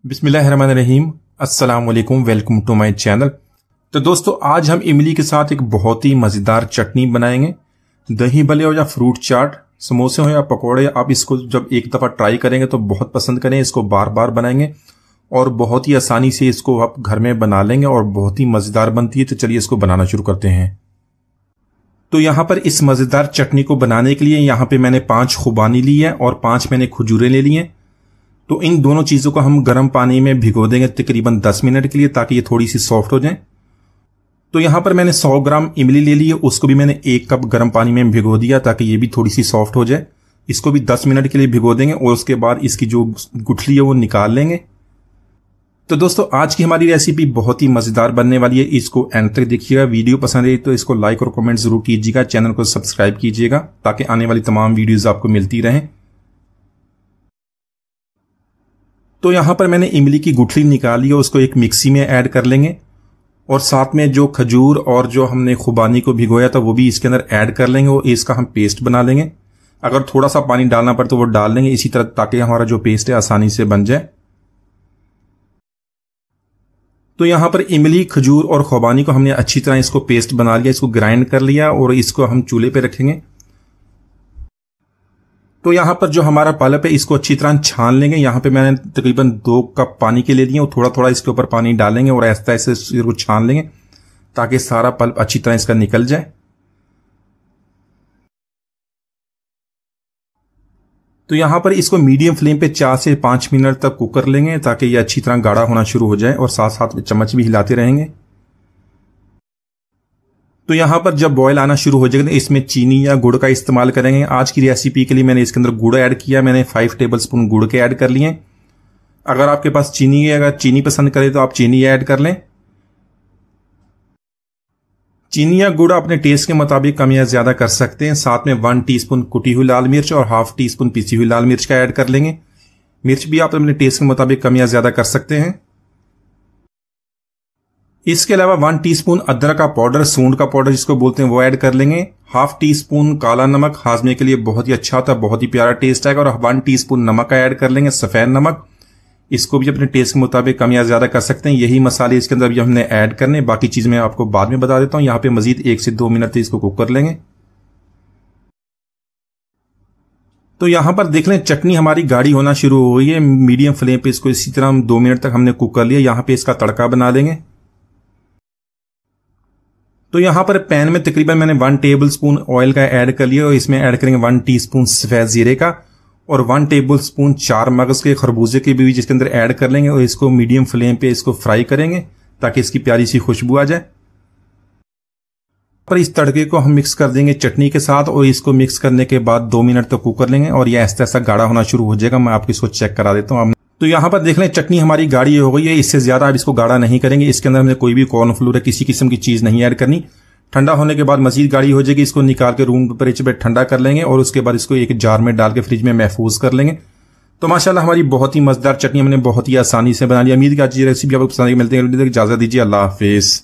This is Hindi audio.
बिस्मिल्लाहिर्रहमानिर्रहीम। अस्सलाम वालेकुम, वेलकम टू माय चैनल। तो दोस्तों, आज हम इमली के साथ एक बहुत ही मज़ेदार चटनी बनाएंगे। दही भल्ले हो या फ्रूट चाट, समोसे हो या पकोड़े, आप इसको जब एक दफ़ा ट्राई करेंगे तो बहुत पसंद करें। इसको बार बार बनाएंगे और बहुत ही आसानी से इसको आप घर में बना लेंगे और बहुत ही मज़ेदार बनती है। तो चलिए इसको बनाना शुरू करते हैं। तो यहाँ पर इस मज़ेदार चटनी को बनाने के लिए यहाँ पे मैंने 5 खुबानी ली है और 5 मैंने खजूरें ले ली हैं। तो इन दोनों चीज़ों को हम गर्म पानी में भिगो देंगे तकरीबन 10 मिनट के लिए, ताकि ये थोड़ी सी सॉफ्ट हो जाए। तो यहाँ पर मैंने 100 ग्राम इमली ले ली है, उसको भी मैंने 1 कप गर्म पानी में भिगो दिया ताकि ये भी थोड़ी सी सॉफ्ट हो जाए। इसको भी 10 मिनट के लिए भिगो देंगे और उसके बाद इसकी जो गुठली है वो निकाल लेंगे। तो दोस्तों, आज की हमारी रेसिपी बहुत ही मज़ेदार बनने वाली है। इसको एंड तक देखिएगा। वीडियो पसंद है तो इसको लाइक और कमेंट जरूर कीजिएगा। चैनल को सब्सक्राइब कीजिएगा ताकि आने वाली तमाम वीडियोज़ आपको मिलती रहें। तो यहाँ पर मैंने इमली की गुठली निकाली है, उसको एक मिक्सी में ऐड कर लेंगे और साथ में जो खजूर और जो हमने खुबानी को भिगोया था वो भी इसके अंदर ऐड कर लेंगे और इसका हम पेस्ट बना लेंगे। अगर थोड़ा सा पानी डालना पड़े तो वो डाल लेंगे इसी तरह, ताकि हमारा जो पेस्ट है आसानी से बन जाए। तो यहाँ पर इमली, खजूर और खुबानी को हमने अच्छी तरह इसको पेस्ट बना लिया, इसको ग्राइंड कर लिया और इसको हम चूल्हे पे रखेंगे। तो यहाँ पर जो हमारा पल्प है इसको अच्छी तरह छान लेंगे। यहाँ पे मैंने तकरीबन 2 कप पानी के ले लिए और थोड़ा थोड़ा इसके ऊपर पानी डालेंगे और ऐसा ऐसे इसको छान लेंगे ताकि सारा पल्प अच्छी तरह इसका निकल जाए। तो यहाँ पर इसको मीडियम फ्लेम पे 4 से 5 मिनट तक कुक कर लेंगे ताकि ये अच्छी तरह गाढ़ा होना शुरू हो जाए और साथ साथ में चम्मच भी हिलाते रहेंगे। तो यहाँ पर जब बॉयल आना शुरू हो जाएगा तो इसमें चीनी या गुड़ का इस्तेमाल करेंगे। आज की रेसिपी के लिए मैंने इसके अंदर गुड़ ऐड किया। मैंने 5 टेबलस्पून गुड़ के ऐड कर लिए। अगर आपके पास चीनी है, अगर चीनी पसंद करें तो आप चीनी ऐड कर लें। चीनी या गुड़ अपने टेस्ट के मुताबिक कम या ज्यादा कर सकते हैं। साथ में 1 टीस्पून कुटी हुई लाल मिर्च और ½ टीस्पून पिसी हुई लाल मिर्च का ऐड कर लेंगे। मिर्च भी आप अपने टेस्ट के मुताबिक कम या ज्यादा कर सकते हैं। इसके अलावा 1 टीस्पून अदरक का पाउडर, सूंड का पाउडर जिसको बोलते हैं, वो ऐड कर लेंगे। ½ टीस्पून काला नमक, हाजमे के लिए बहुत ही अच्छा होता है, बहुत ही प्यारा टेस्ट आएगा। और 1 टीस्पून नमक का ऐड कर लेंगे, सफेद नमक। इसको भी अपने टेस्ट के मुताबिक कम या ज्यादा कर सकते हैं। यही मसाले इसके अंदर भी हमने ऐड करने, बाकी चीज मैं आपको बाद में बता देता हूं। यहाँ पे मजीद 1 से 2 मिनट इसको कुक कर लेंगे। तो यहाँ पर देख लें, चटनी हमारी गाढ़ी होना शुरू हो गई है। मीडियम फ्लेम पे इसको इसी तरह 2 मिनट तक हमने कुक कर लिया। यहाँ पे इसका तड़का बना लेंगे। तो यहाँ पर पैन में तकरीबन मैंने 1 टेबलस्पून ऑयल का ऐड कर लिया और इसमें ऐड करेंगे 1 टीस्पून सफेद जीरे का और 1 टेबलस्पून 4 मगज के खरबूजे के बीज इसके अंदर ऐड कर लेंगे और इसको मीडियम फ्लेम पे इसको फ्राई करेंगे ताकि इसकी प्यारी सी खुशबू आ जाए। पर इस तड़के को हम मिक्स कर देंगे चटनी के साथ और इसको मिक्स करने के बाद 2 मिनट तक कुक कर लेंगे और यह ऐसा ऐसा गाढ़ा होना शुरू हो जाएगा। मैं आपको इसको चेक करा देता हूँ। तो यहाँ पर देख लें, चटनी हमारी गाढ़ी हो गई है। इससे ज्यादा आप इसको गाढ़ा नहीं करेंगे। इसके अंदर हमने कोई भी कॉर्नफ्लोर या किसी किस्म की चीज नहीं ऐड करनी। ठंडा होने के बाद मजीद गाढ़ी हो जाएगी। इसको निकाल के रूम टेम्परेचर पे ठंडा कर लेंगे और उसके बाद इसको एक जार में डाल के फ्रिज में महफूज कर लेंगे। तो माशाल्लाह हमारी बहुत ही मजेदार चटनी हमने बहुत ही आसानी से बना ली। उम्मीद की आज ये रेसिपी आपको पसंद आई। मिलते हैं, इजाजत दीजिए। अल्लाह हाफिज।